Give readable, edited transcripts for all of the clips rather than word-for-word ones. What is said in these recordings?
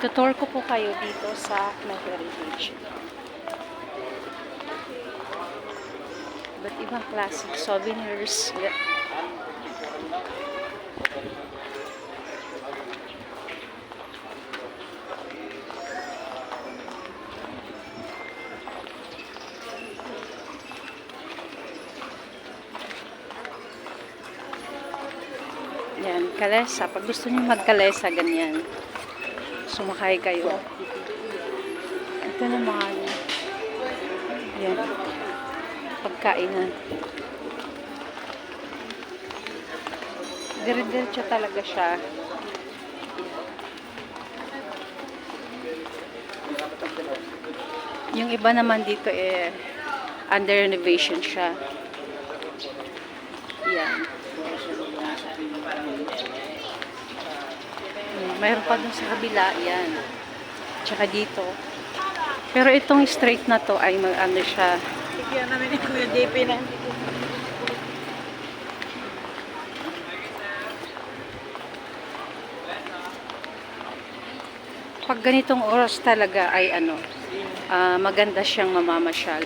Tutor ko po kayo dito sa Heritage. Iba't ibang classic souvenirs. Yan, kalesa. Pag gusto niyo magkalesa, ganyan. Sumakay kayo. Ito naman. Yan. Pagkainan. Dire-diretso talaga siya. Yung iba naman dito under renovation siya. Yan. Mayroon pa dun sa kabila, yan. Tsaka dito. Pero itong straight na to ay ano siya. Kaya namin ni Kuya JP na. Pag ganitong oras talaga ay ano, maganda siyang mamamasyal.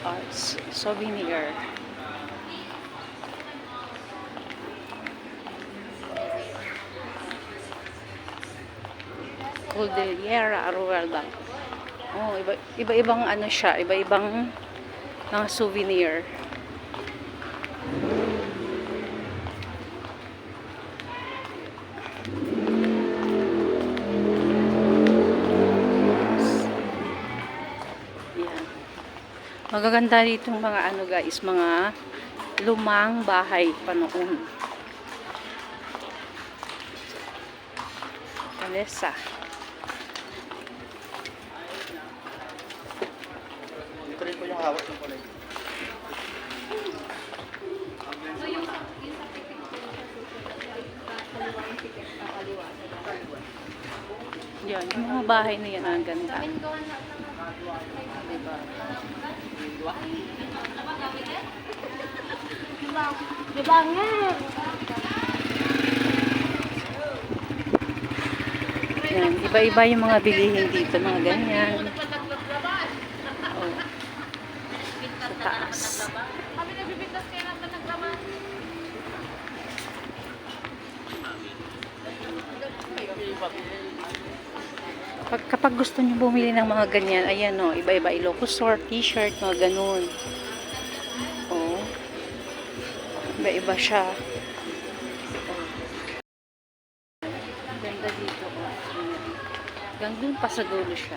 Arts, souvenir. Cordillera Rural Bank. Oh, iba-ibang ano siya, iba-ibang mga souvenir. Yan. Magaganda dito mga ano guys, mga lumang bahay pa noon. Kalesa. Dito rin po yung hawak ng kulay. Yan, yung mga bahay na yan, ang ganda. Diba? Diba nga? Yan, iba-iba yung mga bilihin dito, mga ganyan. Oh. Sa taas. Kami nagbibigtas kaya natin naglaman. Kapag gusto niyo bumili ng mga ganyan, ayan o, iba-iba, Ilocos Store, t-shirt, mga ganun. Oh. Iba-iba siya. Oh. Ganda dito. Oh. Hanggang dun pa sa dulo siya.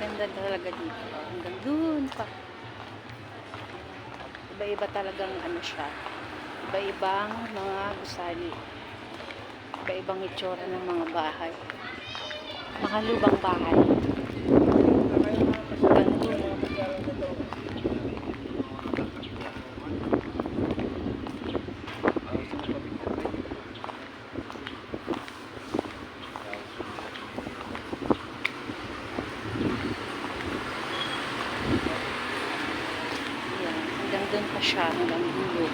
Ganda talaga dito. Hanggang dun pa. Iba-iba talagang ano siya. Iba-ibang mga gusali. Iba-ibang itsura ng mga bahay. Makalubang bahay. Hanggang dun. Hanggang doon pa siya, hanggang dulo.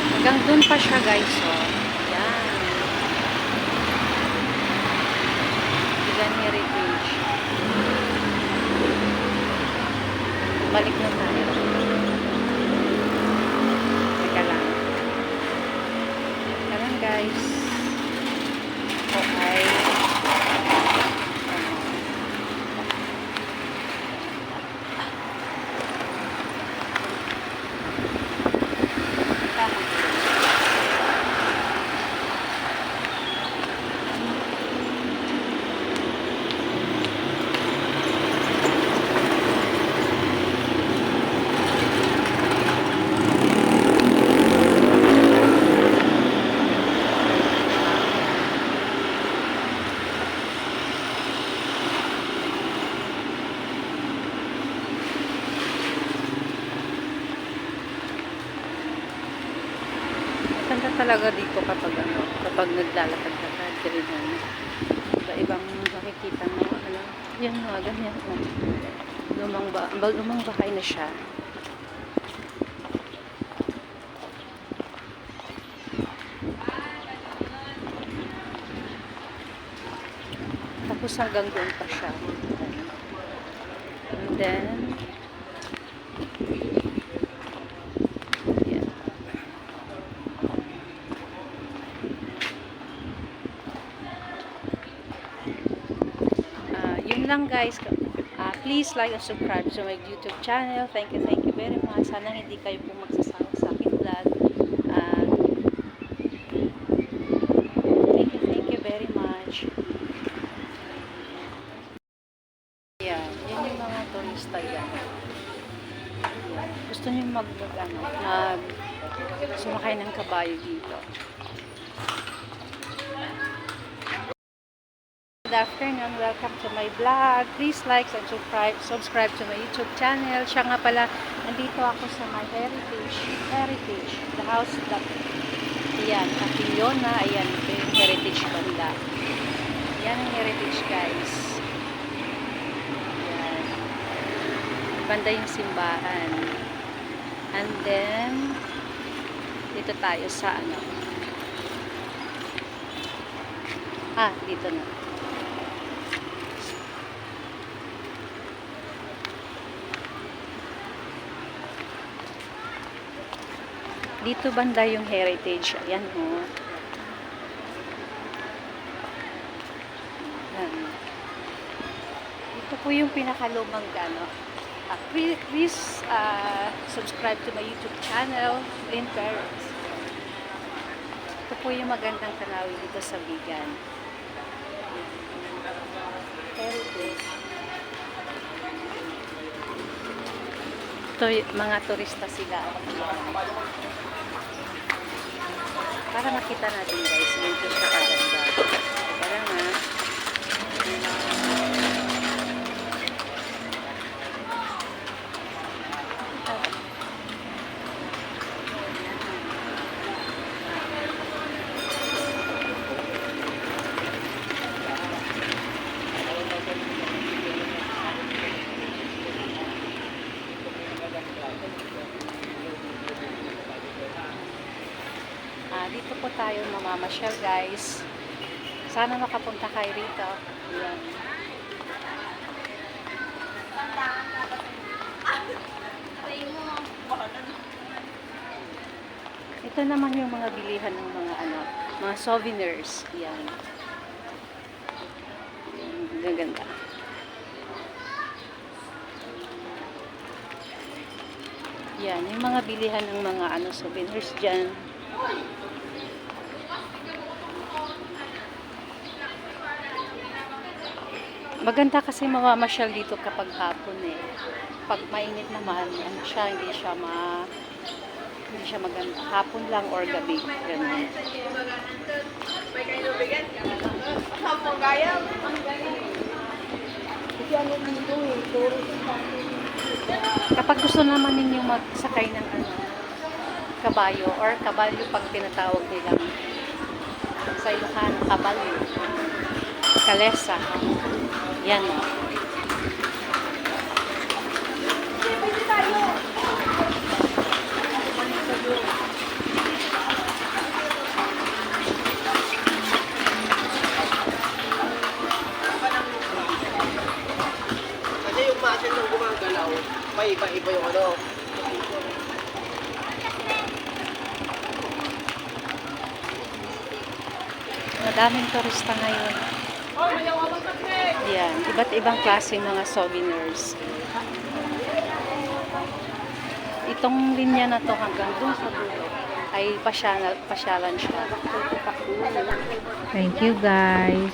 Hanggang doon pa siya guys, oh. Yan. Ilan heritage. Balik na tayo. talaga dito kapag kapag naglalakad-lakad, ganyan. Iba-ibang makikita mo, yan mga ganyan. Lumang bahay na siya. Tapos hanggang doon pa siya. And then, yan. Yun lang guys. Please like and subscribe to my YouTube channel. Thank you very much. Sana hindi kayo po magsasawa sa aking vlog. Thank you very much. Yan yung mga turista yan. Gusto niyo sumakay ng kabayo dito. Good afternoon, welcome to my vlog. Please like and subscribe to my YouTube channel. Siya nga pala, nandito ako sa my heritage, the house that, ayan, Capillona, ayan, ito yung heritage banda. Yan ang heritage guys. Ayan. Banda yung simbahan. And then, dito tayo sa dito na. Dito banda yung heritage. Ayan o. Ito po yung pinakalumang please subscribe to my YouTube channel, Lynn Perez. Ito po yung magandang tanawin dito sa Vigan. Heritage. Ito mga turista sila. Para makita natin guys, dito siya kaganda. Kaya nga. Dito po tayo mamamasyal guys. Sana makapunta kayo rito. Ayan. Ito naman yung mga bilihan ng mga souvenirs. Ayan. Gaganda. Yan, yung mga bilihan ng mga souvenirs dyan. Maganda kasi mamamasyal dito kapag hapon eh. Pag mainit naman, hindi siya maganda. Hapon lang or gabi. Ganun. Kapag gusto naman ninyo magsakay ng kabayo or kabalyo pag tinatawag nilang sa Ilocano, kabalyo. Kalesa. Yan. Kasi yung muscle nung gumagalaw, paiba-iba yung Madaming turista ngayon. Yan, iba't ibang klaseng mga souvenirs. Itong linya na to hanggang dun sa dulo ay pasyalan siya. Thank you guys.